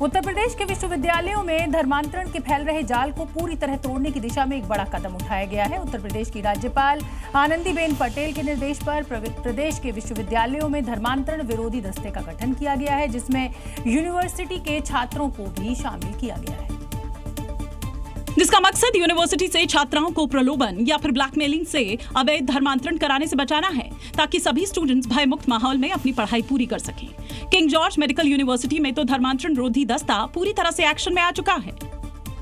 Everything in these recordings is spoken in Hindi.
उत्तर प्रदेश के विश्वविद्यालयों में धर्मांतरण के फैल रहे जाल को पूरी तरह तोड़ने की दिशा में एक बड़ा कदम उठाया गया है। उत्तर प्रदेश की राज्यपाल आनंदीबेन पटेल के निर्देश पर प्रदेश के विश्वविद्यालयों में धर्मांतरण विरोधी दस्ते का गठन किया गया है, जिसमें यूनिवर्सिटी के छात्रों को भी शामिल किया गया है, जिसका मकसद यूनिवर्सिटी से छात्राओं को प्रलोभन या फिर ब्लैकमेलिंग से अवैध धर्मांतरण कराने से बचाना है, ताकि सभी स्टूडेंट्स भयमुक्त माहौल में अपनी पढ़ाई पूरी कर सकें। किंग जॉर्ज मेडिकल यूनिवर्सिटी में तो धर्मांतरण रोधी दस्ता पूरी तरह से एक्शन में आ चुका है।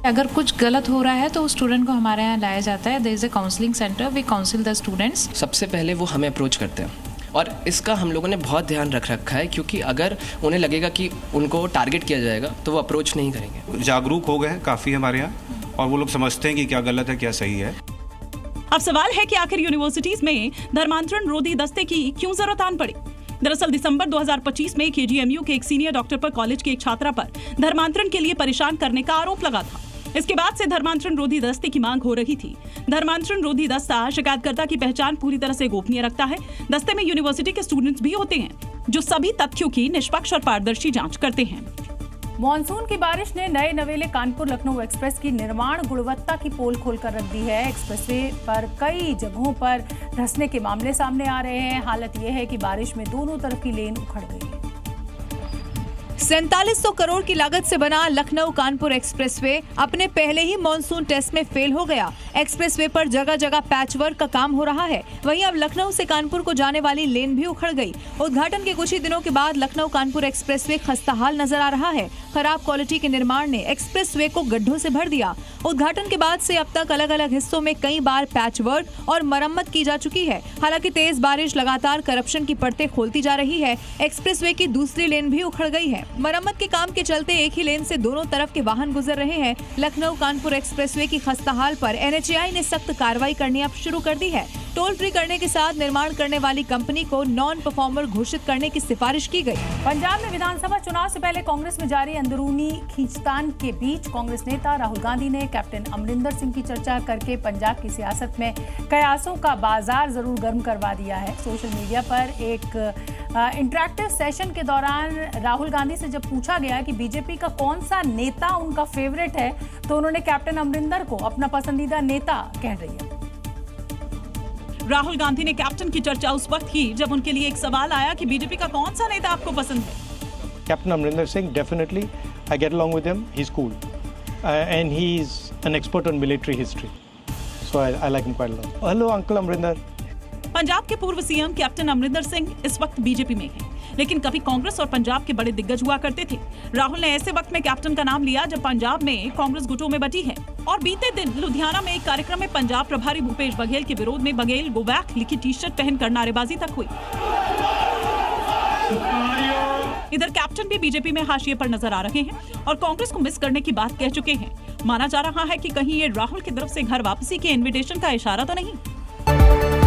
अगर कुछ गलत हो रहा है तो उस स्टूडेंट को हमारे यहाँ लाया जाता है। There is a counselling centre, we counsel the students. सबसे पहले वो हमें अप्रोच करते हैं और इसका हम लोगों ने बहुत ध्यान रखा है, क्योंकि अगर उन्हें लगेगा कि उनको टारगेट किया जाएगा तो वो अप्रोच नहीं करेंगे। जागरूक हो गए हैं काफ़ी हमारे यहाँ और वो लोग समझते हैं कि क्या गलत है क्या सही है। अब सवाल है कि आखिर यूनिवर्सिटीज में धर्मांतरण रोधी दस्ते की क्यों जरूरत आन पड़ी। दरअसल दिसंबर 2025 में केजीएमयू के एक सीनियर डॉक्टर पर कॉलेज की एक छात्रा पर धर्मांतरण के लिए परेशान करने का आरोप लगा था। इसके बाद से धर्मांतरण रोधी दस्ते की मांग हो रही थी। धर्मांतरण रोधी दस्ता शिकायतकर्ता की पहचान पूरी तरह से गोपनीय रखता है। दस्ते में यूनिवर्सिटी के स्टूडेंट्स भी होते हैं, जो सभी तथ्यों की निष्पक्ष और पारदर्शी जांच करते हैं। मॉनसून की बारिश ने नए नवेले कानपुर लखनऊ एक्सप्रेस की निर्माण गुणवत्ता की पोल खोलकर रख दी है। एक्सप्रेसवे पर कई जगहों पर धंसने के मामले सामने आ रहे हैं। हालत यह है कि बारिश में दोनों तरफ की लेन उखड़ गई है। 4700 करोड़ की लागत से बना लखनऊ कानपुर एक्सप्रेसवे अपने पहले ही मॉनसून टेस्ट में फेल हो गया। एक्सप्रेसवे पर जगह जगह पैचवर्क का काम हो रहा है। वहीं अब लखनऊ से कानपुर को जाने वाली लेन भी उखड़ गई। उद्घाटन के कुछ ही दिनों के बाद लखनऊ कानपुर एक्सप्रेसवे खस्ताहाल नजर आ रहा है। खराब क्वालिटी के निर्माण ने एक्सप्रेसवे को गड्ढों से भर दिया। उद्घाटन के बाद से अब तक अलग अलग हिस्सों में कई बार पैचवर्क और मरम्मत की जा चुकी है। हालांकि तेज बारिश लगातार करप्शन की परतें खोलती जा रही है। एक्सप्रेसवे की दूसरी लेन भी उखड़ गई है। मरम्मत के काम के चलते एक ही लेन से दोनों तरफ के वाहन गुजर रहे हैं। लखनऊ कानपुर एक्सप्रेसवे की खस्ताहाल पर एनएचएआई ने सख्त कार्रवाई करनी अब शुरू कर दी है। टोल फ्री करने के साथ निर्माण करने वाली कंपनी को नॉन परफॉर्मर घोषित करने की सिफारिश की गई। पंजाब में विधानसभा चुनाव से पहले कांग्रेस में जारी अंदरूनी खींचतान के बीच कांग्रेस नेता राहुल गांधी ने कैप्टन अमरिंदर सिंह की चर्चा करके पंजाब की सियासत में कयासों का बाजार जरूर गर्म करवा दिया है। सोशल मीडिया पर एक इंटरैक्टिव सेशन के दौरान राहुल गांधी से जब पूछा गया कि बीजेपी का कौन सा नेता उनका फेवरेट है, तो उन्होंने कैप्टन अमरिंदर को अपना पसंदीदा नेता कह रही है। राहुल गांधी ने कैप्टन की चर्चा उस वक्त की जब उनके लिए एक सवाल आया कि बीजेपी का कौन सा नेता आपको पसंद है। Captain Amrinder Singh, definitely. I get along with him. He's cool. And he's an expert on military history. So I like him quite a lot. Hello, Uncle Amrinder. Punjab के पूर्व सीएम कैप्टन अमरिंदर सिंह इस वक्त बीजेपी में हैं, लेकिन कभी कांग्रेस और पंजाब के बड़े दिग्गज हुआ करते थे। राहुल ने ऐसे वक्त में कैप्टन का नाम लिया जब पंजाब में कांग्रेस गुटों में बटी है। और बीते दिन लुधियाना में एक कार्यक्रम में पंजाब प्रभारी भूपेश बघेल के विरोध में बघेल गो बैक लिखी टी-शर्ट पहनकर नारेबाजी तक हुई। इधर कैप्टन भी बीजेपी में हाशिए पर नजर आ रहे हैं और कांग्रेस को मिस करने की बात कह चुके हैं। माना जा रहा है कि कहीं ये राहुल की तरफ से घर वापसी के इनविटेशन का इशारा तो नहीं।